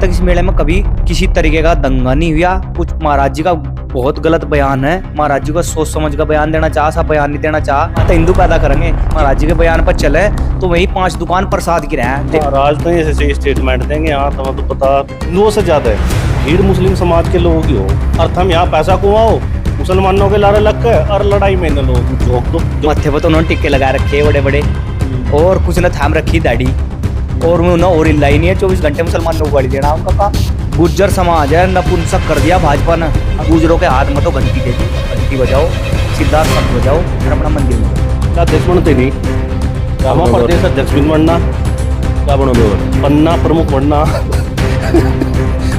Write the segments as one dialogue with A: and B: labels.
A: तक इस मेले में कभी किसी तरीके का दंगा नहीं हुआ। कुछ महाराज जी का बहुत गलत बयान है, महाराज जी को सोच समझ का बयान देना चाह, सब बयान नहीं देना चाह तो हिंदू पैदा करेंगे। महाराज जी के बयान पर चले तो वही 5 दुकान प्रसाद की रहे।
B: महाराज तो ऐसे स्टेटमेंट देंगे, यहाँ तो पता हिंदुओं से ज्यादा है भीड़ मुस्लिम समाज के लोगों की हो। अर्थ हम यहाँ पैसा कमाओ, मुसलमानों के लारे लग के और लड़ाई में न लोग झोंक दो।
A: मत्थे पर तो उन्होंने टिक्के लगा रखे बड़े बड़े, और कुछ ने थाम रखी दाढ़ी, और उन्होंने और हिला ही नहीं है। 24 घंटे मुसलमान लोग गाड़ी देना उनका काम। गुज्जर समाज है, नपुंसक कर दिया भाजपा ने। गुजरों के हाथ में तो घंटी दे दी, घंटी बजाओ, सीधा सब बजाओ, रमणा मंदिर में
B: क्या अध्यक्ष बनते नहीं, क्या प्रदेश अध्यक्ष भी बनना, क्या बनोगे पन्ना प्रमुख बनना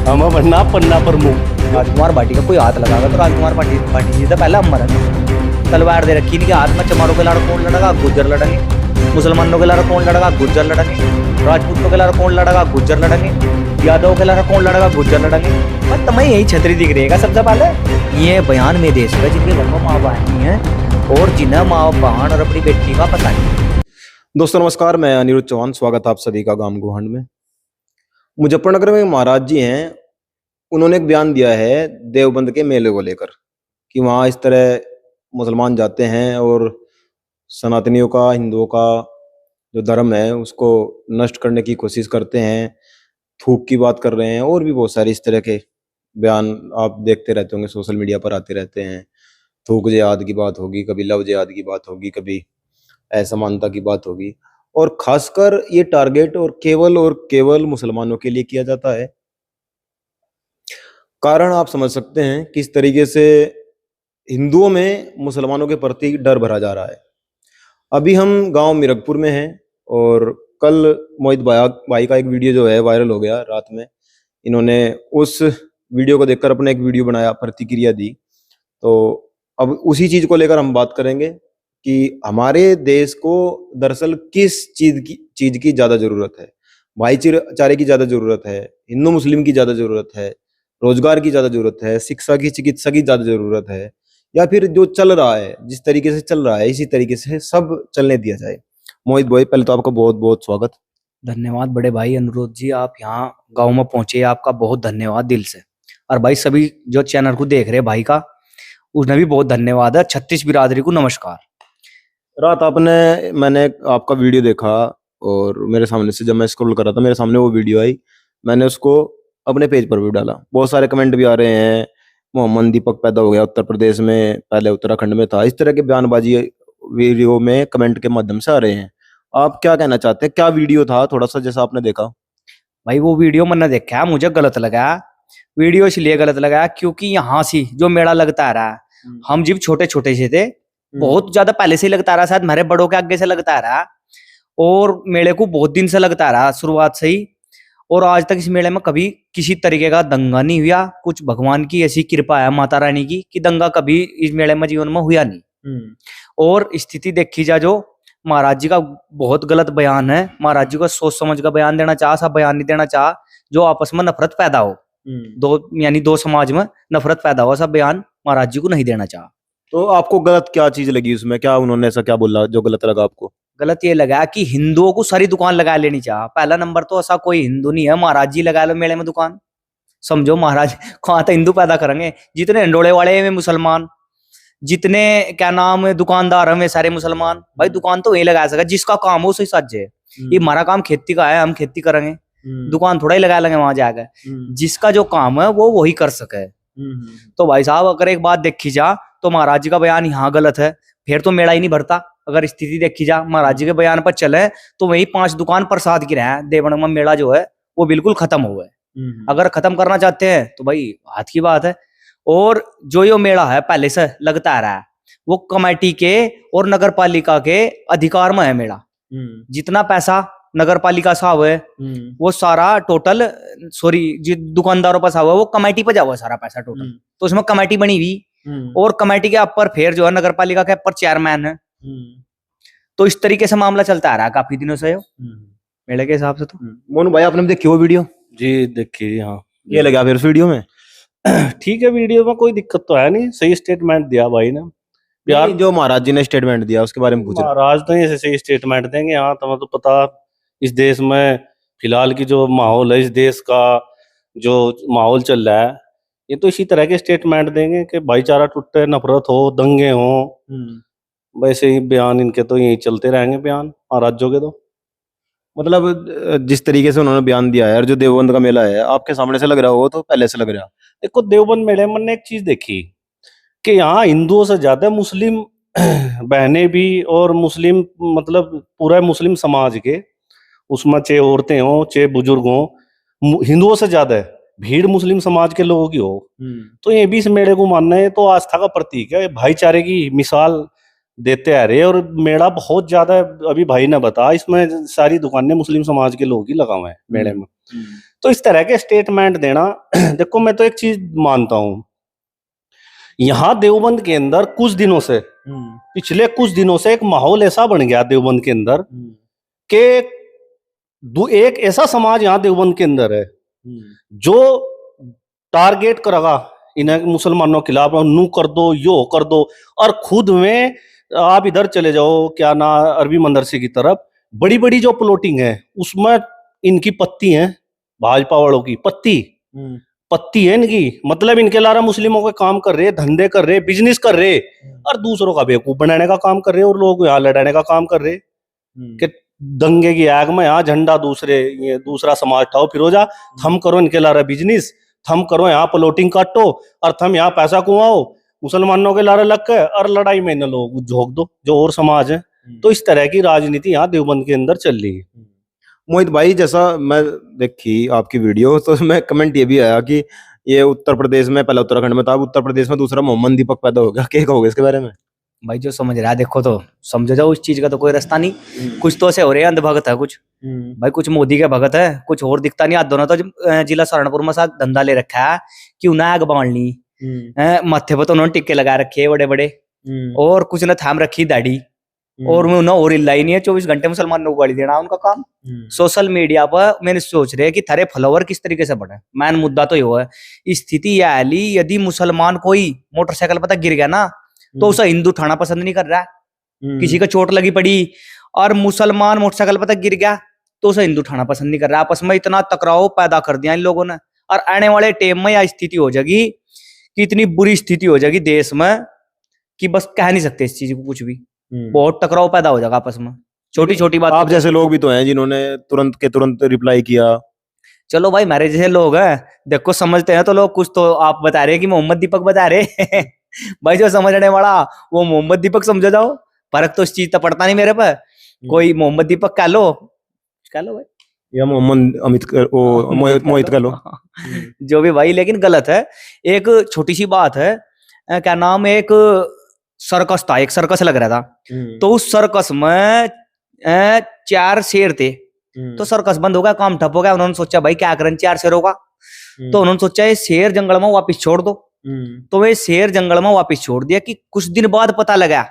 B: हम बनना पन्ना प्रमुख।
A: राजकुमार भाटी का कोई हाथ लगाएगा तो राजकुमार भाटी जी तो पहले अमर है। तलवार दे रखी इनके हाथ में, चमारों के लाड़ कौन लड़ेगा, गुज्जर लड़ेंगे। मुसलमानों के लाड़ कौन लड़ेगा, गुज्जर लड़ेंगे। राजपूतों के लाड़ कौन लड़ेगा, गुज्जर लड़ेंगे। यादव के लाड़ कौन लड़ेगा, गुज्जर लड़ेंगे। बस तुम्हें यही छतरी दिख रही है सबसे पहले। ये बयान में देश है जिनके घर में माँ बहन नहीं है और जिन्हें माँ बहन और अपनी बेटी का पता नहीं।
C: दोस्तों नमस्कार, मैं अनिरुद्ध चौहान, स्वागत है आप सभी का गांव गुहांड में। मुजफ्फरनगर में महाराज जी हैं, उन्होंने एक बयान दिया है देवबंद के मेले को लेकर कि वहाँ इस तरह मुसलमान जाते हैं और सनातनियों का, हिंदुओं का जो धर्म है उसको नष्ट करने की कोशिश करते हैं, थूक की बात कर रहे हैं, और भी बहुत सारे इस तरह के बयान आप देखते रहते होंगे, सोशल मीडिया पर आते रहते हैं। थूक जिहाद की बात होगी, कभी लव जिहाद की बात होगी, कभी असमानता की बात होगी, और खासकर ये टारगेट और केवल मुसलमानों के लिए किया जाता है। कारण आप समझ सकते हैं किस तरीके से हिंदुओं में मुसलमानों के प्रति डर भरा जा रहा है। अभी हम गांव मिरगपुर में हैं और कल मोहित भाई का एक वीडियो जो है वायरल हो गया रात में। इन्होंने उस वीडियो को देखकर अपने एक वीडियो बनाया, प्रतिक्रिया दी। तो अब उसी चीज को लेकर हम बात करेंगे कि हमारे देश को दरअसल किस चीज की ज्यादा जरूरत है। भाईचारे की ज्यादा जरूरत है, हिंदू मुस्लिम की ज्यादा जरूरत है, रोजगार की ज्यादा जरूरत है, शिक्षा की, चिकित्सा की ज्यादा जरूरत है, या फिर जो चल रहा है, जिस तरीके से चल रहा है इसी तरीके से सब चलने दिया जाए। मोहित भाई, पहले तो आपका बहुत बहुत स्वागत।
A: धन्यवाद बड़े भाई अनुरोध जी, आप यहाँ गांव में पहुंचे, आपका बहुत धन्यवाद दिल से। और भाई सभी जो चैनल को देख रहे भाई का, उसने भी बहुत धन्यवाद है। 36 बिरादरी को नमस्कार।
C: रात मैंने आपका वीडियो देखा और मेरे सामने से जब मैं स्क्रॉल कर रहा था, मेरे सामने वो वीडियो आई, मैंने उसको अपने पेज पर भी डाला। बहुत सारे कमेंट भी आ रहे हैं, मोहम्मद दीपक पैदा हो गया उत्तर प्रदेश में, पहले उत्तराखंड में था, इस तरह के बयानबाजी वीडियो में कमेंट के माध्यम से आ रहे हैं। आप क्या कहना चाहते हैं, क्या वीडियो था, थोड़ा सा जैसा आपने देखा?
A: भाई वो वीडियो मैंने देखा, मुझे गलत लगा। वीडियो इसलिए गलत लगा क्योंकि यहाँ से जो मेला लगता रहा, हम जब छोटे छोटे से थे, बहुत ज्यादा पहले से ही लगता रहा, शायद हमारे बड़ों के आगे से लगता रहा, और मेले को बहुत दिन से लगता रहा, शुरुआत से ही। और आज तक इस मेले में कभी किसी तरीके का दंगा नहीं हुआ। कुछ भगवान की ऐसी कृपा है, माता रानी की, कि दंगा कभी इस मेले में जीवन में हुआ नहीं। और स्थिति देखी जा, जो महाराज जी का बहुत गलत बयान है, महाराज जी को सोच समझ का बयान देना चाह, सब बयान नहीं देना चाह, जो आपस में नफरत पैदा हो, दो समाज में नफरत पैदा हो, सब बयान महाराज जी को नहीं देना चाह।
C: तो आपको गलत क्या चीज लगी उसमें, क्या उन्होंने ऐसा क्या बोला जो गलत लगा आपको?
A: गलत ये लगा कि हिंदुओं को सारी दुकान लगा लेनी चाह। पहला नंबर तो ऐसा कोई हिंदू नहीं है, महाराज जी लगा लो मेले में दुकान। समझो महाराज कहाँ तो हिंदू पैदा करेंगे। जितने अंडोले वाले हैं मुसलमान, जितने क्या नाम है दुकानदार हैं सारे मुसलमान। भाई दुकान तो वही लगा सका जिसका काम हो, सही सज्जे। ये हमारा काम खेती का है, हम खेती करेंगे, दुकान थोड़ा ही लगा लेंगे वहां जाकर। जिसका जो काम है वो वही कर सके। तो भाई साहब, अगर एक बात देखी जा तो महाराज जी का बयान यहाँ गलत है, फिर तो मेला ही नहीं भरता। अगर स्थिति देखी जा, महाराज जी के बयान पर चले तो वही 5 दुकान प्रसाद की रहे। देवबंद में मेला जो है वो बिल्कुल खत्म हो गए। अगर खत्म करना चाहते हैं तो भाई हाथ की बात है। और जो ये मेला है पहले से लगता आ रहा है, वो कमेटी के और नगर पालिका के अधिकार में है मेला। जितना पैसा नगर पालिका सा हुआ है वो सारा टोटल, जो दुकानदारों पर सा हुआ है वो कमेटी पर जाओ सारा पैसा टोटल। तो उसमें कमेटी बनी हुई, और कमेटी के ऊपर फिर जो है नगर पालिका के ऊपर चेयरमैन है। तो इस तरीके से मामला चलता आ रहा है काफी दिनों से मेले के हिसाब से। तो
C: मोनू भाई, आपने देखी वो वीडियो?
B: जी देखिए। हाँ,
C: ये लगा फिर उस वीडियो में?
B: ठीक है, वीडियो में कोई दिक्कत तो है नहीं, सही स्टेटमेंट दिया भाई ने।
C: यार जो महाराज जी ने स्टेटमेंट दिया उसके बारे में पूछ रहे।
B: महाराज तो ऐसे सही स्टेटमेंट देंगे, यहाँ तो पता इस देश में फिलहाल की जो माहौल है इस देश का, जो माहौल चल रहा है, ये तो इसी तरह के स्टेटमेंट देंगे कि भाईचारा टूटे, नफरत हो, दंगे हो। वैसे ही बयान इनके तो यही चलते रहेंगे, बयान महाराजों के तो।
C: मतलब जिस तरीके से उन्होंने बयान दिया है, और जो देवबंद का मेला है आपके सामने से लग रहा हो तो पहले से लग रहा।
B: देखो देवबंद मेले में मैंने एक चीज देखी कि यहाँ हिंदुओं से ज्यादा मुस्लिम बहनें भी, और मुस्लिम मतलब पूरा मुस्लिम समाज के, उसमें चाहे औरतें हो चाहे बुजुर्ग हो, हिंदुओं से ज्यादा है भीड़ मुस्लिम समाज के लोगों की हो। तो ये भी इस मेले को मानना है तो आस्था का प्रतीक है, भाईचारे की मिसाल देते आ रहे हैं। और मेला बहुत ज्यादा अभी भाई ने बता, इसमें सारी दुकानें मुस्लिम समाज के लोग ही लगा हुए हैं मेले में। तो इस तरह के स्टेटमेंट देना देखो मैं तो एक चीज मानता हूं, यहाँ देवबंद के अंदर कुछ दिनों से, पिछले कुछ दिनों से एक माहौल ऐसा बन गया देवबंद के अंदर कि एक ऐसा समाज यहाँ देवबंद के अंदर है जो टारगेट करेगा इन्हें मुसलमानों के खिलाफ, नू कर दो, यो कर दो। और खुद में आप इधर चले जाओ क्या ना अरबी मदरसे की तरफ, बड़ी बड़ी जो प्लॉटिंग है उसमें इनकी पत्ती है, भाजपा वालों की पत्ती है इनकी। मतलब इनके अलावा मुस्लिमों के काम कर रहे, धंधे कर रहे, बिजनेस कर रहे, और दूसरों का बेवकूफ बनाने का काम कर रहे, और लोग यहाँ लड़ाने का काम कर रहे कि दंगे की आग में यहाँ झंडा दूसरा समाज उठाओ, फिर जा थम करो इनके लारा बिजनेस, थम करो यहाँ प्लॉटिंग काटो, और थम यहाँ पैसा कुमाओ, मुसलमानों के लारे लग के और लड़ाई में न लोग झोंक दो जो और समाज है। तो इस तरह की राजनीति यहाँ देवबंद के अंदर चल रही है।
C: मोहित भाई, जैसा मैं देखी आपकी वीडियो तो मैं कमेंट ये भी आया कि ये उत्तर प्रदेश में, पहला उत्तराखंड में था, अब उत्तर प्रदेश में दूसरा मोहम्मद दीपक पैदा हो गया। क्या कहोगे इसके बारे में?
A: भाई जो समझ रहा है देखो तो समझ जाओ, उस चीज का तो कोई रास्ता नहीं। कुछ तो ऐसे हो रहे हैं, अंधभगत है कुछ भाई, कुछ मोदी के भगत है, कुछ और दिखता नहीं। आज दोनों तो जिला सहारनपुर में साथ धंधा ले रखा है कि उन्हें आग बांध ली, माथे पर तो उन्होंने टिक्के लगा रखे बड़े बड़े, और कुछ ने थाम रखी दाढ़ी, और उन्हें और हिलाई नहीं है, 24 घंटे मुसलमानों को गाली देना उनका काम। सोशल मीडिया पर मैंने सोच रहे कि थारे फॉलोवर किस तरीके से बढ़े। मैन मुद्दा तो ये है, स्थिति यह आली, यदि मुसलमान कोई मोटरसाइकिल पर गिर गया ना तो उसे हिंदू उठाना पसंद नहीं कर रहा है। किसी का चोट लगी पड़ी और मुसलमान मोटरसाइकिल पर गिर गया तो उसे हिंदू उठाना पसंद नहीं कर रहा। आपस में इतना टकराव पैदा कर दिया इन लोगों ने, और आने वाले टाइम में यह स्थिति हो जाएगी कि इतनी बुरी स्थिति हो जाएगी देश में कि बस कह नहीं सकते इस चीज को कुछ भी। बहुत टकराव पैदा हो जाएगा आपस में, छोटी छोटी बात।
C: आप जैसे लोग भी तो हैं जिन्होंने तुरंत के तुरंत रिप्लाई किया।
A: चलो भाई, मेरे जैसे लोग हैं देखो समझते हैं तो लोग, कुछ तो आप बता रहे हैं कि मोहम्मद दीपक बता रहे भाई जो समझने वाला वो मोहम्मद दीपक समझ जाओ, फर्क तो इस चीज तो पड़ता नहीं मेरे पर। कोई मोहम्मद दीपक कह लो भाई,
C: या मोहम्मद मोहित कह लो
A: जो भी भाई, लेकिन गलत है। एक छोटी सी बात है, क्या नाम, एक सर्कस था, एक सर्कस लग रहा था, तो उस सर्कस में 4 शेर थे, तो सर्कस बंद हो गया, काम ठप हो गया। उन्होंने सोचा भाई क्या करें 4 शेरों का, तो उन्होंने सोचा ये शेर जंगल में वापस छोड़ दो। तो वे शेर जंगल में वापस छोड़ दिया कि कुछ दिन बाद पता लगा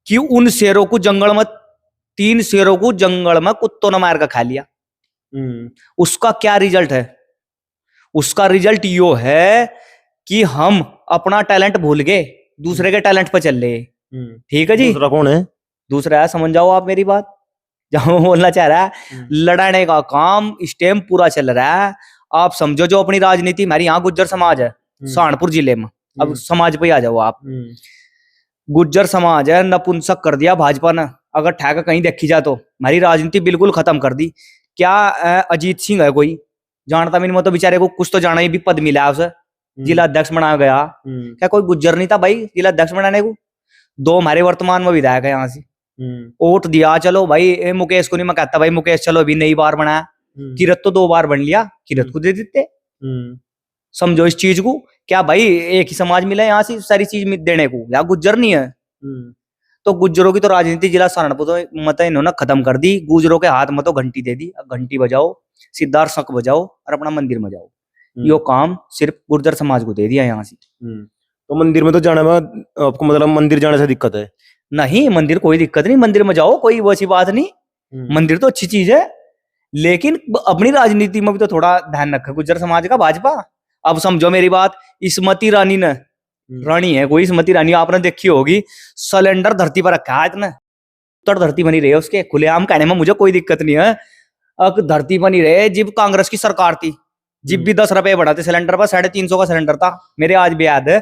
A: कि उन शेरों को जंगल में, 3 शेरों को जंगल में कुत्तों ने मार कर खा लिया। उसका क्या रिजल्ट है? उसका रिजल्ट यो है कि हम अपना टैलेंट भूल गए, दूसरे के टैलेंट पर चल रहे। ठीक है जी।
C: दूसरा कौन है?
A: दूसरा है, समझ जाओ आप मेरी बात, जहां बोलना चाह रहा है, लड़ाने का काम इस टाइम पूरा चल रहा है। आप समझो जो अपनी राजनीति, हमारी यहाँ गुज्जर समाज है सहारनपुर जिले में, अब समाज पे आ जाओ आप। गुज्जर समाज है, नपुंसक कर दिया भाजपा ने, अगर ठेका कहीं देखी जाए तो हमारी राजनीति बिल्कुल खत्म कर दी। क्या अजीत सिंह है कोई जानता भी नहीं, तो बेचारे को कुछ तो जाना ही भी पद मिला उसे, जिला अध्यक्ष बनाया गया। क्या कोई गुज्जर नहीं था भाई जिला अध्यक्ष बनाने को? 2 हमारे वर्तमान में विधायक है यहाँ से, वोट दिया। चलो भाई मुकेश को नहीं मैं कहता भाई मुकेश चलो अभी नई बार बनाया, किरत तो 2 बार बन लिया, किरत को दे देते। समझो इस चीज को, क्या भाई एक ही समाज मिला यहाँ से सारी चीज देने को, या गुज्जर नहीं है? तो गुज्जरों की तो राजनीति जिला सहारनपुर मत इन्होंने खत्म कर दी। गुज्जरों के हाथ में तो घंटी दे दी, घंटी बजाओ, सिद्धार्थ शक बजाओ और अपना मंदिर में जाओ। यो काम सिर्फ गुर्जर समाज को दे दिया यहाँ से।
C: तो मंदिर में तो जाने में आपको मतलब मंदिर जाने से दिक्कत है?
A: नहीं, मंदिर कोई दिक्कत नहीं, मंदिर में जाओ, कोई वैसी बात नहीं। मंदिर तो अच्छी चीज है, लेकिन अपनी राजनीति में भी तो थोड़ा ध्यान रखे गुर्जर समाज का भाजपा। अब समझो मेरी बात, स्मृति रानी ने, रानी है कोई स्मृति रानी, आपने देखी होगी, सिलेंडर धरती पर रखा है इतने, तो धरती बनी रही है उसके, खुलेआम कहने में मुझे कोई दिक्कत नहीं है। अब धरती बनी रहे, जब कांग्रेस की सरकार थी, जब भी 10 रुपए बढ़ाते सिलेंडर पर, 350 का सिलेंडर था मेरे, आज भी याद है।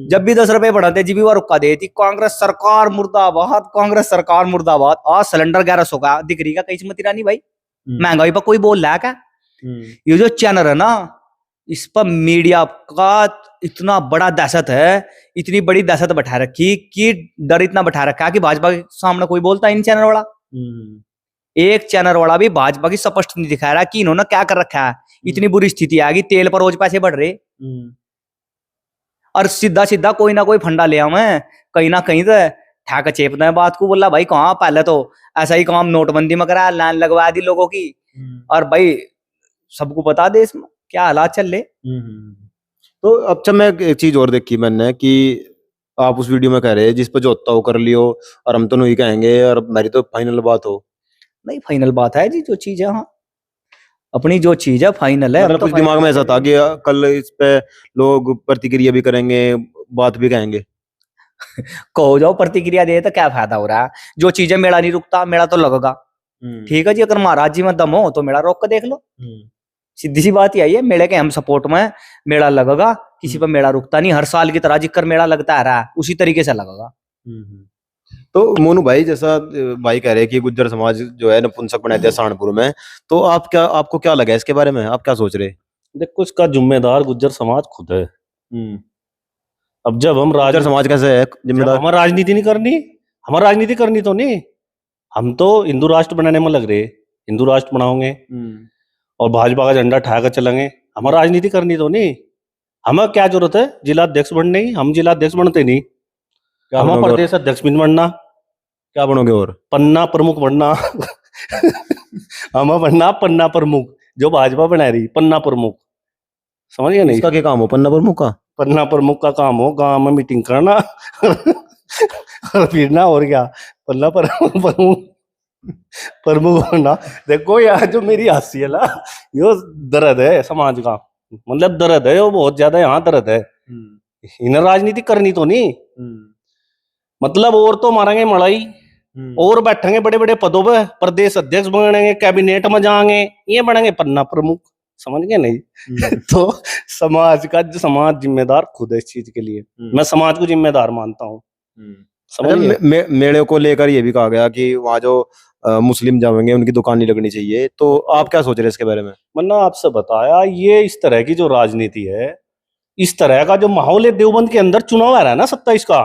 A: जब भी 10 रुपए बढ़ाते जी भी वो रुका देती, कांग्रेस सरकार मुर्दाबाद, कांग्रेस सरकार मुर्दाबाद। आज सिलेंडर 1100 का दिख रही का कहीं से मती रानी भाई, महंगाई पर कोई बोल रहा है क्या? ये जो चैनल है ना, इस पर मीडिया का इतना बड़ा दहशत है, इतनी बड़ी दहशत बैठा रखी कि डर इतना बैठा रखा है कि भाजपा के सामने कोई बोलता है इन चैनल वाला, एक चैनल वाला भी भाजपा की स्पष्ट नहीं दिखा रहा कि इन्होंने क्या कर रखा है। इतनी बुरी स्थिति आ गई, तेल पर रोज पैसे बढ़ रहे, और सीधा सीधा कोई ना कोई फंडा ले आवे कहीं ना कहीं तो ठेका चेपना है बात को। बोला भाई कहाँ, पहले तो ऐसा ही काम नोटबंदी में करा, लाइन लगवा दी लोगों की, और भाई सबको पता देश में क्या हालात चल रहे।
C: तो अच्छा, मैं एक चीज और देखी मैंने कि आप उस वीडियो में कह रहे हैं जिस पर जो होता हो कर लियो, और हम तो नहीं कहेंगे, और मेरी तो फाइनल बात हो।
A: नहीं, फाइनल बात है जी, जो चीज है हाँ अपनी जो चीज है फाइनल है।
C: मतलब
A: तो
C: कुछ दिमाग में ऐसा था कि कल इस पे लोग प्रतिक्रिया भी करेंगे, बात भी कहेंगे।
A: कहो जाओ प्रतिक्रिया दे तो क्या फायदा हो रहा है? जो चीजें मेला नहीं रुकता, मेला तो लगेगा। ठीक है जी, अगर महाराज जी में दम हो तो मेला रोक के देख लो, सीधी सी बात यही है। मेले के हम सपोर्ट में, मेला लगेगा, किसी पर मेला रुकता नहीं, हर साल की तरह जिक्र मेला लगता है रहा है उसी तरीके से लगेगा।
C: तो मोनू भाई, जैसा भाई कह रहे हैं कि गुज्जर समाज जो है नपुंसक बना दिया सहारनपुर में, तो आपको क्या लगा इसके बारे में, आप क्या सोच रहे?
B: देखो, इसका जिम्मेदार गुज्जर समाज खुद है। अब जब हम
C: गुज्जर समाज कैसे है जिम्मेदार?
B: हमारी राजनीति नहीं करनी, हमारी राजनीति करनी तो नहीं, हम तो हिंदू राष्ट्र बनाने में लग रहे, हिंदू राष्ट्र बनाओगे और भाजपा का झंडा ठा कर चलेंगे, हमारी राजनीति करनी तो नहीं। हमें क्या जरूरत है जिला अध्यक्ष बनने की? हम जिला अध्यक्ष बनते नहीं, हमें प्रदेश अध्यक्ष भी बनना।
C: क्या बनोगे? और
B: पन्ना प्रमुख बनना हमें बनना पन्ना प्रमुख, जो भाजपा बना रही पन्ना प्रमुख, समझ गए नहीं?
C: इसका क्या काम हो पन्ना प्रमुख का?
B: पन्ना प्रमुख का काम हो गांव में मीटिंग करना और फिरना, और क्या पन्ना प्रमुख बनना। देखो यार, जो मेरी हंसी है ना, यो दर्द है समाज का, मतलब दर्द है वो बहुत ज्यादा, यहाँ दर्द है। इन्हें राजनीति करनी तो नहीं, मतलब और तो मारेंगे मड़ाई, और बैठेंगे बड़े बड़े पदों पे, प्रदेश अध्यक्ष बनेंगे, कैबिनेट में जाएंगे, ये बनेंगे पन्ना प्रमुख, समझ गए नहीं? तो समाज जिम्मेदार खुद है इस चीज के लिए, मैं समाज को जिम्मेदार मानता हूँ।
C: मेले को लेकर ये भी कहा गया कि वहाँ जो मुस्लिम जाएंगे उनकी दुकान नहीं लगनी चाहिए, तो आप क्या सोच रहे हैं इसके बारे में?
B: मैंने आपसे बताया, ये इस तरह की जो राजनीति है, इस तरह का जो माहौल है, देवबंद के अंदर चुनाव आ रहा है ना 27 का,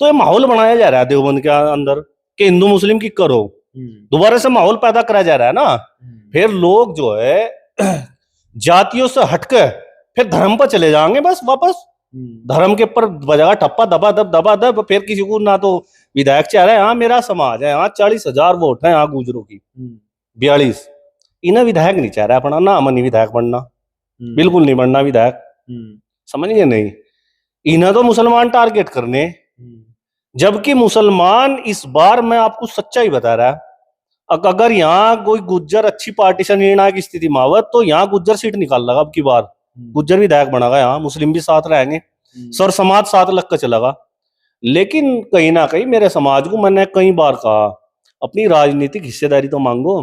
B: तो ये माहौल बनाया जा रहा है देवबंद के अंदर कि हिंदू मुस्लिम की करो, दोबारा से माहौल पैदा करा जा रहा है ना। फिर लोग जो है जातियों से हटकर फिर धर्म पर चले जाएंगे, बस वापस धर्म के ऊपर बजागा ठप्पा, दबा दब। फिर किसी को ना तो विधायक चाह रहे हैं, हाँ मेरा समाज है, यहाँ 40,000 वोट है, यहाँ गुजरों की 42, इन्हें विधायक नहीं चाह रहा अपना, ना अमन विधायक बनना, बिल्कुल नहीं बनना विधायक, समझ गए नहीं? इन्हें तो मुसलमान टारगेट करने, जबकि मुसलमान इस बार मैं आपको सच्चाई बता रहा है, अगर यहाँ कोई गुज्जर अच्छी पार्टीशन निर्णायक स्थिति में आवत तो यहाँ गुज्जर सीट निकाल लगा, अब की बार गुज्जर विधायक बनागा, यहाँ मुस्लिम भी साथ रहेंगे, सर समाज साथ लग कर चलेगा। लेकिन कहीं ना कहीं मेरे समाज को मैंने कई बार कहा, अपनी राजनीतिक हिस्सेदारी तो मांगो।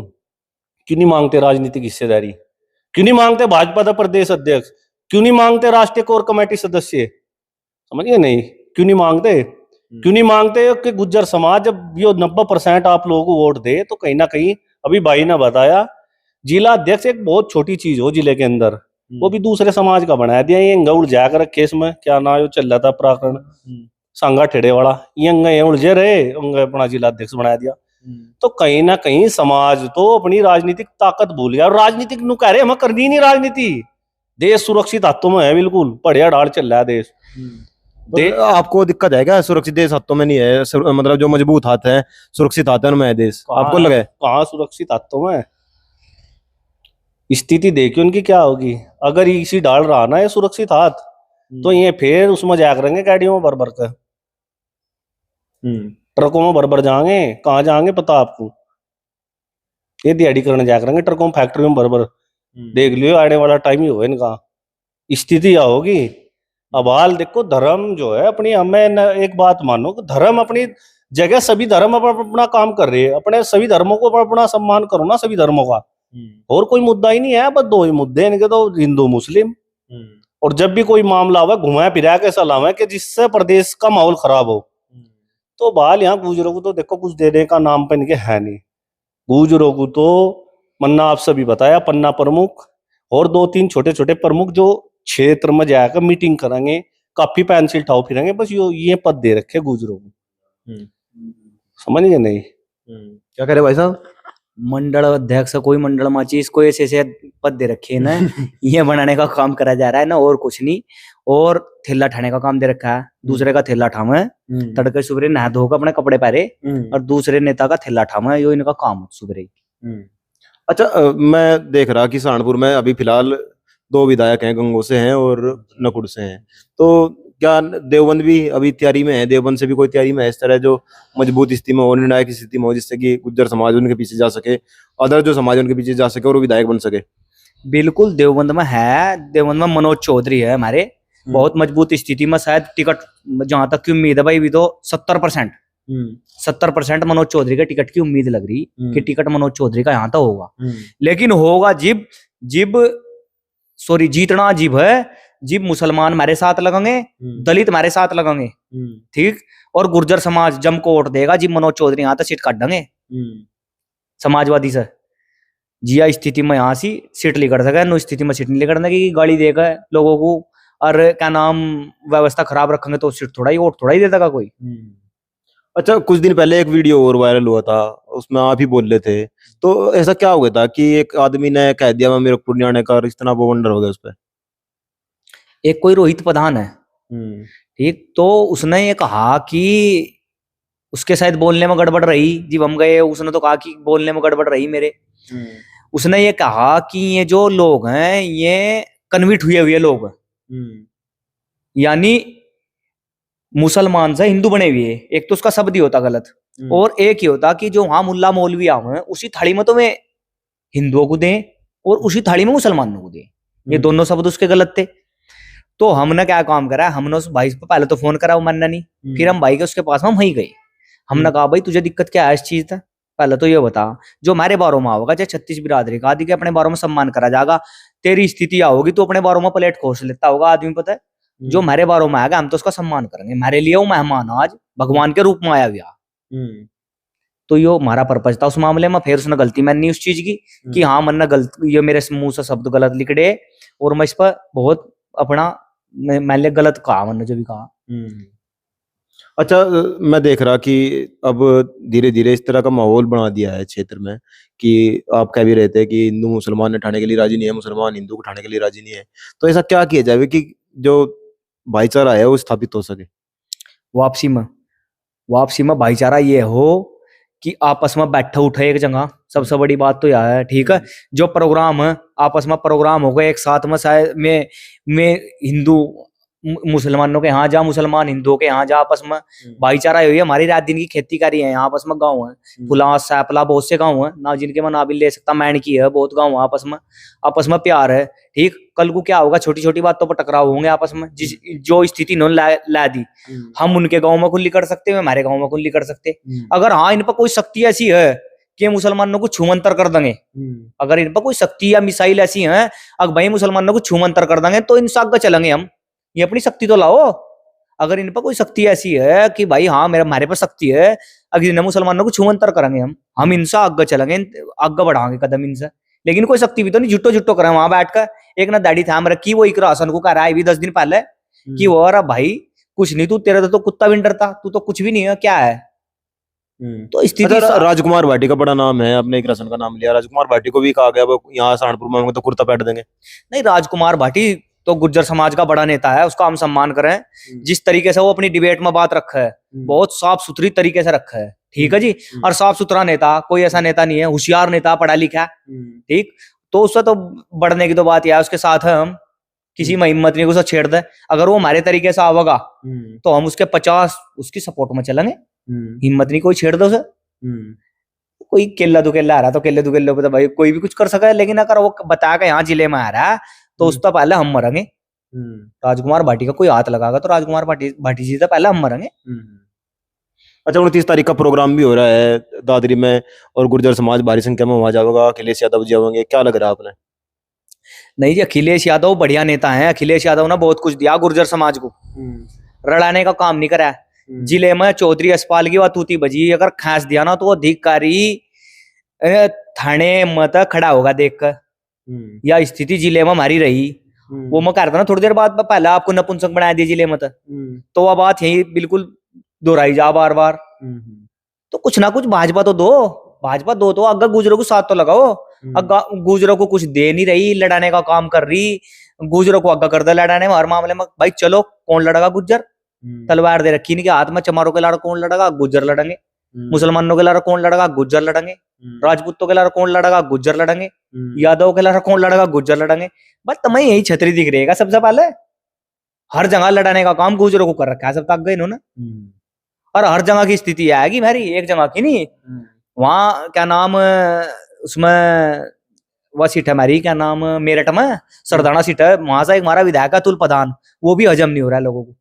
B: क्यों नहीं मांगते राजनीतिक हिस्सेदारी? क्यों नहीं मांगते भाजपा का प्रदेश अध्यक्ष? क्यों नहीं मांगते राष्ट्रीय कोर कमेटी सदस्य? समझिए नहीं, क्यों नहीं मांगते? क्यों नहीं मांगते कि गुज्जर समाज जब ये 90% आप लोगों को वोट दे, तो कहीं ना कहीं अभी भाई ने बताया, जिला अध्यक्ष एक बहुत छोटी चीज हो जिले के अंदर, वो भी दूसरे समाज का बना दिया। ये उलझा कर रखे इसमें, क्या ना यो चल रहा था प्रकरण सांगा ठेड़े वाला, ये उलझे रहे, अपना जिला अध्यक्ष बना दिया। तो कहीं ना कहीं समाज तो अपनी राजनीतिक ताकत भूल गया, और राजनीतिक नु कह रहे हमें करनी नहीं राजनीति, देश सुरक्षित हाथों में है, बिल्कुल बढ़िया ढाल चल रहा है देश।
C: आपको दिक्कत है क्या? सुरक्षित देश हाथों में नहीं है, मतलब जो मजबूत हाथ है, सुरक्षित हाथों में है देश, आपको लगा?
B: कहाँ सुरक्षित हाथों में? स्थिति देखिए उनकी क्या होगी अगर इसी डाल रहा ना ये सुरक्षित हाथ, तो ये फिर उसमें जा करेंगे गाड़ियों में भर कर, ट्रकों में भर जाएंगे। कहाँ जाएंगे पता आपको? ये दिहाड़ी करने जा करेंगे ट्रकों में, फैक्ट्री में भर देख लियो, आने वाला टाइम ही हो इनका, स्थिति क्या होगी। अब हाल देखो, धर्म जो है अपनी, हमें एक बात मानो कि धर्म अपनी जगह, सभी धर्म अपना काम कर रहे हैं, अपने सभी धर्मों को अपना सम्मान करो ना, सभी धर्मों का, और कोई मुद्दा ही नहीं है, बस दो ही मुद्दे हैं इनके, तो हिंदू मुस्लिम। और जब भी कोई मामला हुआ घुमाया फिराया के सलाम है कि जिससे प्रदेश का माहौल खराब हो, तो बहाल यहाँ गुजरों को तो देखो कुछ देने का नाम पे इनके है नहीं। गुजरों को तो मन्ना आप सभी बताया, पन्ना प्रमुख और 2-3 छोटे छोटे प्रमुख जो क्षेत्र में जाकर मीटिंग करेंगे, काफी पेंसिल ठाव फिरेंगे, बस ये पद दे रखे गुजरों को। समझ गए नहीं?
C: क्या कह रहे भाई साहब?
A: मंडल अध्यक्ष कोई मंडल माची इसको ऐसे ऐसे पद दे रखे है ना। ये बनाने का काम करा जा रहा है ना, और कुछ नहीं। और थैला ठाने का काम दे रखा है, दूसरे का थैला ठावे, तड़के सुबह नहा धोकर अपने कपड़े पहरे और दूसरे नेता का थैला ठावे, यो इनका काम है सुबह।
C: अच्छा, मैं देख रहा कि सहारनपुर में अभी फिलहाल 2 विधायक हैं, गंगो से हैं और नकुड़ से हैं। तो क्या देवबंद भी अभी तैयारी में है? देवबंद से भी कोई तैयारी में है इस तरह जो मजबूत स्थिति में हो, निर्णायक स्थिति में हो, जिससे कि गुज्जर समाज उनके पीछे जा सके, अदर जो समाज उनके पीछे जा सके और वो विधायक बन सके?
A: बिल्कुल देवबंद में है। देवबंद में मनोज चौधरी है हमारे, बहुत मजबूत स्थिति में। शायद टिकट जहां तक की उम्मीद है भाई, भी तो 70% मनोज चौधरी के टिकट की उम्मीद लग रही कि टिकट मनोज चौधरी का यहाँ तो होगा। लेकिन होगा जीतना जीव है, जीव मुसलमान हमारे साथ लगेंगे, दलित हमारे साथ लगेंगे, ठीक, और गुर्जर समाज जम को वोट देगा, जीव मनोज चौधरी यहाँ तो सीट काट देंगे समाजवादी से। जिया स्थिति में यहाँ सी सीट लेकर सके, नो स्थिति में सीट नहीं लेकर देगी, गाड़ी देगा लोगों को, और क्या नाम व्यवस्था खराब रखेंगे तो सीट थोड़ा ही वोट थोड़ा ही दे देगा कोई।
C: अच्छा, कुछ दिन पहले एक वीडियो और वायरल हुआ था, उसमें आप ही बोल रहे थे, तो ऐसा क्या हो गया था कि एक आदमी ने कह दिया मैं मीरकपुर नहीं आने का, और इतना बवंडर हो गया उस पर?
A: एक कोई रोहित प्रधान है, ठीक, तो उसने ये कहा कि उसके शायद बोलने में गड़बड़ रही, जब हम गए उसने तो कहा कि बोलने में गड़बड़ रही मेरे। उसने ये कहा कि ये जो लोग हैं ये कन्वर्ट हुए लोग, यानी मुसलमान से हिंदू बने हुए। एक तो उसका शब्द ही होता गलत, और एक ही होता कि जो वहां मुल्ला मौलवी आवे उसी थाली में तो वे हिंदुओं को दें और उसी थाली में मुसलमानों को दें। ये दोनों शब्द उसके गलत थे। तो हमने क्या काम करा, हमने उस भाई को पहले तो फोन करा, वो मानना नहीं। फिर हम भाई के उसके पास हम वहीं गए, हमने कहा भाई तुझे दिक्कत क्या है इस चीज का, पहले तो ये बता, जो हमारे बारों में आओगा, चाहे 36 बिरादरी का आदि के अपने बारों में सम्मान करा जाएगा, तेरी स्थिति होगी तो अपने बारों में प्लेट खोस लेता होगा आदमी, पता है, जो हमारे बारों में आएगा हम तो उसका सम्मान करेंगे, हमारे लिए वो मेहमान आज भगवान के रूप में आया हुआ। तो यो हमारा पर्पज था उस मामले में। फिर उसने गलती मानी उस चीज की कि हाँ मन गलती, ये मेरे मुंह से शब्द गलत लिखड़े और मैं इस पर बहुत अपना मैंने गलत कहा, मैंने जो भी कहा।
C: अच्छा, मैं देख रहा कि अब धीरे धीरे इस तरह का माहौल बना दिया है क्षेत्र में कि आप कह भी रहे थे कि हिंदू मुसलमान ने ठाने के लिए राजी नहीं है, मुसलमान हिंदू को ठाने के लिए राजी नहीं है। तो ऐसा क्या किया जाए कि जो भाईचारा है वो स्थापित हो सके?
A: वापसी में भाईचारा ये हो कि आपस में बैठे उठे एक जगह, सबसे बड़ी बात तो यह है, ठीक है। जो प्रोग्राम है आपस में प्रोग्राम हो गए एक साथ में, शायद में हिंदू मुसलमानों के यहाँ जा, मुसलमान हिंदुओं के यहाँ जा, आपस में भाईचारा हुई है। हमारी रात दिन की खेती करी है यहाँ, आपस में गाँव है, फुलास सैपला बहुत से गाँव है ना, जिनके में ना भी ले सकता, मैंड की है, बहुत गाँव है, आपस में प्यार है, ठीक। कल को क्या होगा, छोटी छोटी बातों पर टकराव होंगे आपस में, जो स्थिति इन्होंने ला दी, हम उनके गाँव में खुली कर सकते हैं, हमारे गाँव में खुली कर सकते। अगर हाँ इन पर कोई शक्ति ऐसी है कि मुसलमानों को छूमंतर कर देंगे, अगर इन पर कोई शक्ति या मिसाइल ऐसी है, अगर भाई मुसलमानों को छूमंतर कर देंगे तो इनसे आगे चलेंगे हम, ये अपनी शक्ति तो लाओ। अगर इन पर कोई शक्ति ऐसी है कि भाई हाँ हमारे पास शक्ति है, अगर इन मुसलमानों को छूमंतर करेंगे हम इनसे आगे चलेंगे, आगे बढ़ाएंगे कदम इनसे। लेकिन कोई शक्ति भी तो नहीं, जुट्टो करें वहां बैठकर। एक ना दाढ़ी थाम रखी, वो एक राशन को कह रहा है भी 10 दिन पहले कि वो अरे भाई कुछ नहीं, तू तेरा तो कुत्ता भी डरता, तू तो कुछ भी नहीं है, क्या है। तो स्थिति
C: राजकुमार भाटी का बड़ा नाम है, आपने एक राशन का नाम लिया, राजकुमार भाटी को भी कहा गया यहाँ सहारनपुर में तो कुर्ता पहन देंगे।
A: नहीं, राजकुमार भाटी तो गुर्जर समाज का बड़ा नेता है, उसका हम सम्मान करें। जिस तरीके से वो अपनी डिबेट में बात रखा है, बहुत साफ सुथरी तरीके से रखा है, ठीक है जी। और साफ सुथरा नेता, कोई ऐसा नेता नहीं है, होशियार नेता, पढ़ा लिखा, ठीक। तो उससे तो बढ़ने की तो बात यह है, उसके साथ है हम, किसी में हिम्मत नहीं उसे छेड़ दे। अगर वो हमारे तरीके से आवेगा तो हम उसके 50 उसकी सपोर्ट में चलेंगे, हिम्मत नहीं कोई छेड़ दो उसे। कोई केला दुकेला आ रहा तो केले दुकेले पे तो भाई कोई भी कुछ कर सका है, लेकिन अगर वो बता के यहाँ जिले में आ रहा है तो उससे पहले हम मरेंगे। राजकुमार भाटी का कोई हाथ लगाएगा तो राजकुमार भाटी जी से पहले हम मरेंगे।
C: अच्छा, 29 तारीख का प्रोग्राम भी हो रहा है दादरी में, और गुर्जर समाज भारी संख्या में वहां जाएगा, अखिलेश यादव जी आएंगे, क्या लग रहा है आपने?
A: नहीं जी, अखिलेश यादव बढ़िया नेता हैं। अखिलेश यादव ने बहुत कुछ दिया गुर्जर समाज को, रड़ाने का काम नहीं करा है। जिले में चौधरी अस्पाल की तूती बजी अगर खास दिया ना, तो अधिकारी थाने मत खड़ा होगा देख कर। या स्थिति जिले में हमारी रही, वो मैं कह रहा था ना थोड़ी देर बाद, पहले आपको नपुंसक बना दिया जिले में, तो वह बात यही बिल्कुल दोहराई जा बार बार। तो कुछ ना कुछ भाजपा तो दो, भाजपा दो तो अगर गुजरों को साथ तो लगाओ। अगर गुजरों को कुछ दे नहीं रही, लड़ाने का काम कर रही, गुजरों को अग्गा कर दे लड़ाने में हर मामले में। भाई चलो, कौन लड़ेगा? गुज्जर। तलवार दे रखी इनके हाथ में, चमारों के लड़ा कौन लड़ेगा? गुज्जर लड़ेंगे। मुसलमानों के लड़ा कौन लड़ेगा? गुज्जर लड़ेंगे। राजपूतों के लड़ा कौन लड़ेगा? गुज्जर लड़ेंगे। यादव के लड़ा कौन लड़ेगा? गुज्जर लड़ेंगे। बस तुम्हें यही छतरी दिख रहेगा सबसे पहले। हर जगह लड़ाने का काम गुजरों को कर रखा है सब तक गए इन्होंने। और हर जगह की स्थिति आएगी भारी, एक जगह की नहीं। वहां क्या नाम उसमें वह सीट है हमारी, क्या नाम, मेरठ में सरदाना सीट है, वहां से एक हमारा विधायक है अतुल प्रधान, वो भी हजम नहीं हो रहा है लोगों को।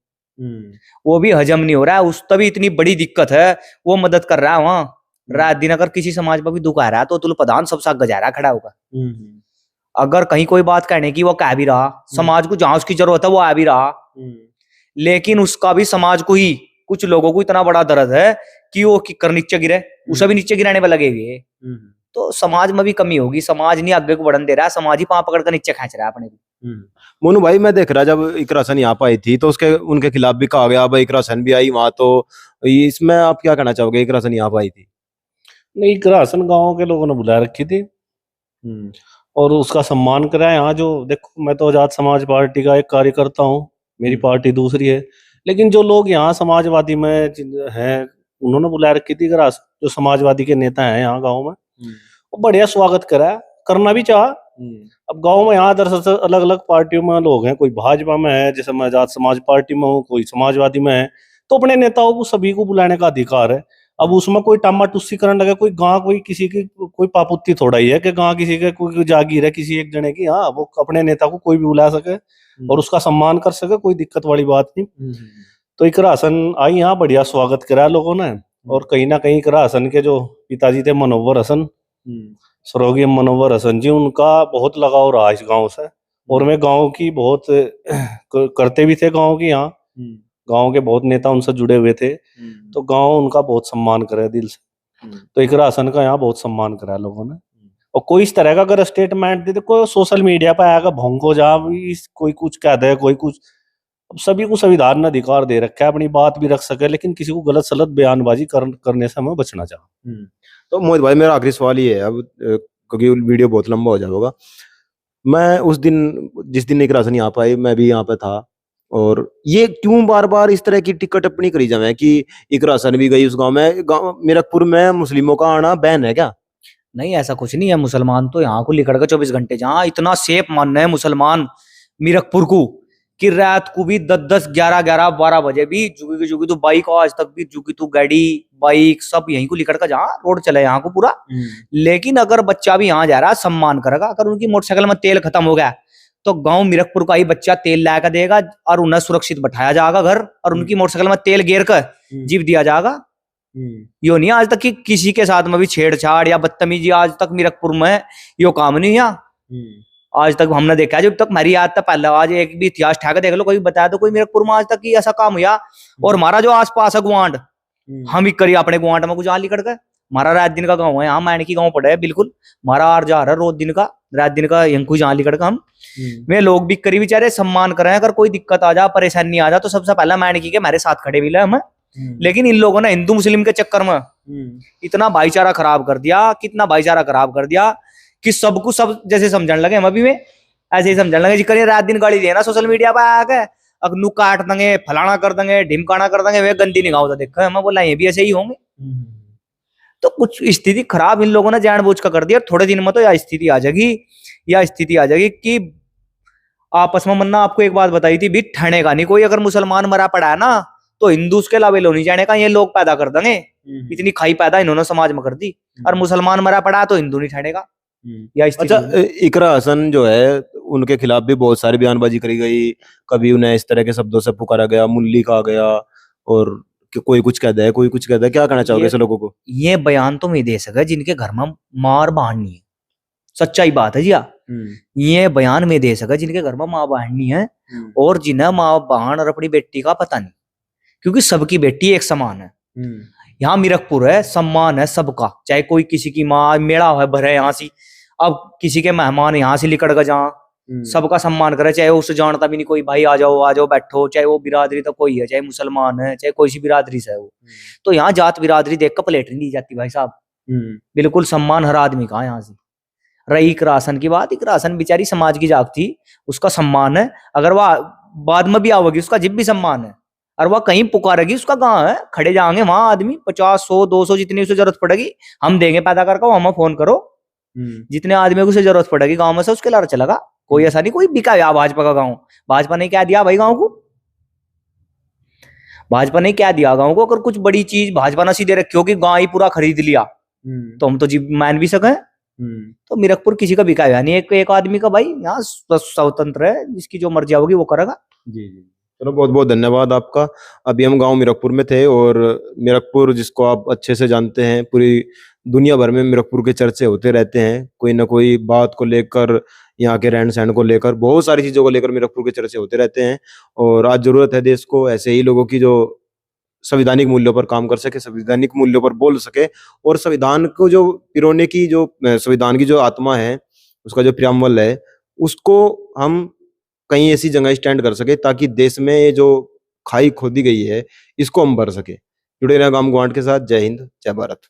A: वो भी हजम नहीं हो रहा है, उस तभी इतनी बड़ी दिक्कत है। वो मदद कर रहा है वहां रात दिन। अगर किसी समाज पर भी दुख आ रहा है तो अतुल प्रधान सबसे आगे जा रहा है खड़ा होगा। अगर कहीं कोई बात कहने की वो कह भी रहा, समाज को जहां उसकी जरूरत है वो आ भी रहा, लेकिन उसका भी समाज को ही, कुछ लोगों को इतना बड़ा दर्द है कि वो किकर नीचे गिरे, उसे भी नीचे गिराने पर लगे हुए। तो समाज में भी कमी होगी। समाज नहीं आगे को बढ़न दे रहा है, समाज ही पांव पकड़ कर नीचे खींच रहा है अपने को।
C: मोनू भाई, मैं देख रहा जब इकरा सेन यहाँ पर आई थी तो उसके उनके खिलाफ भी कहा गया, भाई इकरा सेन भी आई वहां, तो इसमें आप क्या कहना चाहोगे? इकरा सेन यहाँ पर आई थी।
B: नहीं, ग्रासन गांव के लोगों ने बुला रखी थी और उसका सम्मान करा है। यहाँ जो देखो, मैं तो आजाद समाज पार्टी का एक कार्यकर्ता हूँ, मेरी पार्टी दूसरी है, लेकिन जो लोग यहाँ समाजवादी में हैं उन्होंने बुला रखी थी ग्रास, जो समाजवादी के नेता हैं यहाँ गांव में, वो बढ़िया स्वागत करा, करना भी चाहा। अब गांव में यहाँ दरअसल अलग अलग पार्टियों में लोग हैं, कोई भाजपा में है, जैसे मैं आजाद समाज पार्टी में हूँ, कोई समाजवादी में है, तो अपने नेताओं को सभी को बुलाने का अधिकार है। अब उसमें कोई टामा टुस्सी करने लगे, कोई गांव कोई किसी की कोई पापुत्ती थोड़ा ही है कि गांव किसी के कोई जागीर है किसी एक जने की। हाँ, वो अपने नेता को कोई भी बुला सके और उसका सम्मान कर सके, कोई दिक्कत वाली बात नहीं। तो इकरा हसन आई यहाँ, बढ़िया स्वागत करा लोगों ने। और कहीं ना कहीं इकरा हसन के जो पिताजी थे मनोवर हसन, स्वर्गीय मनोवर हसन जी, उनका बहुत लगाव रहा इस गांव से। और मैं गांव की बहुत करते भी थे, गांव की यहाँ गांव के बहुत नेता उनसे जुड़े हुए थे, तो गांव उनका बहुत सम्मान करे दिल से। तो इकरा हसन का यहाँ बहुत सम्मान करा लोगों ने। और कोई इस तरह का अगर स्टेटमेंट दे, कोई सोशल मीडिया पर आएगा भोंको जा, कोई कुछ कह दे, कोई कुछ, अब सभी को संविधान ने अधिकार दे रखा है अपनी बात भी रख सके, लेकिन किसी को गलत सलत बयानबाजी करने से हमें बचना चाहिए।
C: तो मोहित भाई, मेरा आखिरी सवाल ये है अब, क्योंकि वीडियो बहुत लंबा हो जाएगा। मैं उस दिन, जिस दिन इकरा हसन यहाँ पे आई, मैं भी यहाँ पे था, और ये क्यों बार बार इस तरह की टिक्का टिप्पणी करी जाए कि इकरा हसन भी गई उस गांव में? गांव मीरकपुर में मुस्लिमों का आना बैन है क्या?
A: नहीं, ऐसा कुछ नहीं है। मुसलमान तो यहाँ को लिखड़ के 24 घंटे, जहाँ इतना सेफ मानना है मुसलमान मीरकपुर को कि रात को भी 10-10, 11-11, 12 बजे भी जुगी तो बाइक, आज तक भी जुगी तो गाड़ी बाइक सब यहीं को लिखड़ का, जहाँ रोड चले यहाँ को पूरा। लेकिन अगर बच्चा भी यहाँ जा रहा है, सम्मान करेगा। अगर उनकी मोटरसाइकिल में तेल खत्म हो गया तो गांव मीरकपुर का ही बच्चा तेल ला कर देगा और उन्हें सुरक्षित बैठाया जाएगा घर, और उनकी मोटरसाइकिल में तेल गेर कर जीप दिया जाएगा। यो नहीं आज तक कि किसी के साथ में भी छेड़छाड़ या बदतमीजी आज तक मीरकपुर में यो काम नहीं हुआ। आज तक हमने देखा है, जब तक हमारी याद था पहले, आज एक भी इतिहास ठाकर देख लो, कोई बताया तो कोई मीरकपुर में आज तक की ऐसा काम हुआ। और हमारा जो आसपास है गुआंड, हम ही करिए अपने गुआंड में कुछ लिखड़ कर, हमारा रात दिन का गाँव है, यहाँ मैंने गाँव पड़ा है बिल्कुल, हमारा आर जा रहा है रोज दिन का, रात दिन का यंकू जहाँ लिखड़ का हम वे लोग भी करी बेचारे सम्मान करें। अगर कोई दिक्कत आ जा, परेशानी आ जा, तो सबसे पहला मैंने की के हमारे साथ खड़े मिले हमें। लेकिन इन लोगों ने हिंदू मुस्लिम के चक्कर में इतना भाईचारा खराब कर दिया, कितना भाईचारा खराब कर दिया कि सबको सब जैसे समझने लगे। हम अभी में ऐसे ही समझने लगे, जी रात दिन गाड़ी देना सोशल मीडिया पर आके, अगनू काट देंगे, फलाना कर देंगे, ढिमकाना कर देंगे, वे गंदी निगाहों से देखा। मैं बोला ये भी ऐसे ही होंगे। तो कुछ स्थिति खराब इन लोगों ने जानबूझ कर दिया। थोड़े दिन में तो यह स्थिति आ जाएगी कि आपस में मन्ना। आपको एक बात बताई थी भी, ठहने का नहीं कोई। अगर मुसलमान मरा पड़ा है ना तो हिंदू उसके अलावा लो नहीं जाने का, ये लोग पैदा कर देंगे। इतनी खाई पैदा इन्होंने समाज में कर दी, और मुसलमान मरा पड़ा तो हिंदू नहीं ठहरेगा।
C: अच्छा, इकरा हसन जो है उनके खिलाफ भी बहुत सारी बयानबाजी करी गई, कभी उन्हें इस तरह के शब्दों से पुकारा गया, मुल्ली कहा गया, और कि कोई कुछ कहता है, कोई कुछ कहता है, क्या कहना चाहोगे
A: ये
C: ऐसे लोगों को?
A: ये बयान तो मैं दे सका जिनके घर में मार बहन नहीं है। सच्चाई बात है जी। हाँ, ये बयान में दे सका जिनके घर में माँ बहन नहीं है और जिन्हें माँ बहन और अपनी बेटी का पता नहीं, क्योंकि सबकी बेटी एक समान है। यहाँ मीरकपुर है, सम्मान है सबका, चाहे कोई किसी की माँ मेला है भरे यहाँ से, अब किसी के मेहमान यहाँ से लिकड़ कर जहाँ सबका सम्मान करे, चाहे उसे जानता भी नहीं कोई, भाई आ जाओ बैठो, चाहे वो बिरादरी तो कोई है, चाहे मुसलमान है, चाहे कोई सी बिरादरी से है वो। तो यहाँ जात बिरादरी देख कर प्लेट नहीं दी जाती भाई साहब, बिल्कुल सम्मान हर आदमी का यहाँ से। रही इकरासन की बात, इकरासन बेचारी समाज की जाग थी, उसका सम्मान है, अगर वह बाद में भी आओगी उसका जिब भी सम्मान है, और वह कहीं पुकारेगी उसका गांव है, खड़े जाएंगे वहां आदमी 50 100 200 जितनी उसे जरूरत पड़ेगी हम देंगे पैदा करके, हमें फोन करो, जितने आदमी को उसे जरूरत पड़ेगी गांव में से उसके लार चलेगा। कोई ऐसा नहीं कोई बिका या भाजपा का गांव, भाजपा ने क्या दिया भाई गांव को, भाजपा ने क्या दिया गांव को? अगर कुछ बड़ी चीज भाजपा ने सीधे रखी होगी, गांव ही पूरा खरीद लिया तो हम तो जी मान भी सके। तो मीरकपुर किसी का बिका हुआ नहीं, एक आदमी का भाई, यहाँ स्वतंत्र है, जिसकी जो मर्जी होगी वो करेगा।
C: जी जी, चलो बहुत बहुत धन्यवाद आपका। अभी हम गांव मीरकपुर में थे और मीरकपुर जिसको आप अच्छे से जानते हैं, पूरी दुनिया भर में मीरकपुर के चर्चे होते रहते हैं, कोई ना कोई बात को लेकर, यहाँ के रहन सहन को लेकर, बहुत सारी चीजों को लेकर मीरकपुर के चर्चे होते रहते हैं। और आज जरूरत है देश को ऐसे ही लोगों की जो संवैधानिक मूल्यों पर काम कर सके, संवैधानिक मूल्यों पर बोल सके, और संविधान को जो पिरोने की, जो संविधान की जो आत्मा है, उसका जो प्रियम्बल है, उसको हम कहीं ऐसी जगह स्टैंड कर सके ताकि देश में ये जो खाई खोदी गई है इसको हम भर सके। जुड़े रहे गांव गुआंट के साथ। जय हिंद, जय भारत।